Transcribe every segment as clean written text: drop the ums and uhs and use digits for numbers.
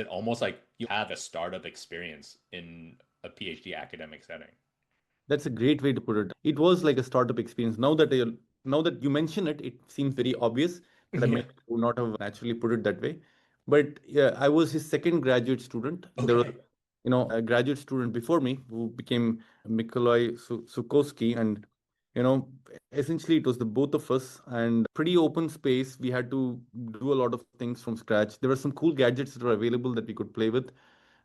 It almost like you have a startup experience in a PhD academic setting. That's a great way to put it. It was like a startup experience. Now that you mention it, it seems very obvious, but I Yeah. may would not have naturally put it that way. But yeah, I was his second graduate student. There was, Okay. a graduate student before me who became Mikolai Sukowski, and essentially it was the both of us and pretty open space. We had to do a lot of things from scratch. There were some cool gadgets that were available that we could play with.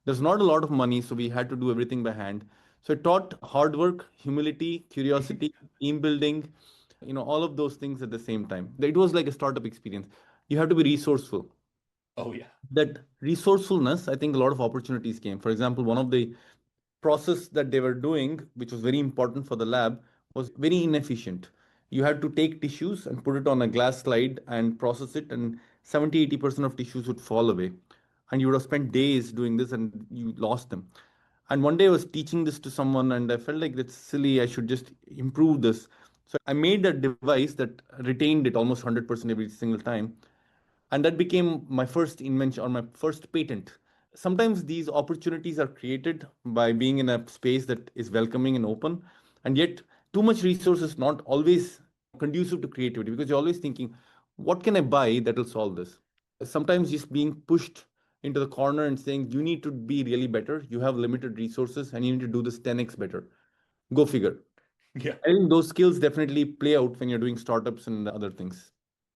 There's not a lot of money, so we had to do everything by hand. So it taught hard work, humility, curiosity, team building, all of those things at the same time. It was like a startup experience. You have to be resourceful. Oh yeah. That resourcefulness, I think a lot of opportunities came. For example, one of the process that they were doing, which was very important for the lab, was very inefficient. You had to take tissues and put it on a glass slide and process it, and 70-80% of tissues would fall away. And you would have spent days doing this and you lost them. And one day I was teaching this to someone and I felt like that's silly. I should just improve this. So I made a device that retained it almost 100% every single time. And that became my first invention or my first patent. Sometimes these opportunities are created by being in a space that is welcoming and open, and yet too much resource is not always conducive to creativity because you're always thinking, what can I buy that will solve this? Sometimes just being pushed into the corner and saying you need to be really better, you have limited resources and you need to do this 10x better. Go figure. Yeah. I think those skills definitely play out when you're doing startups and other things.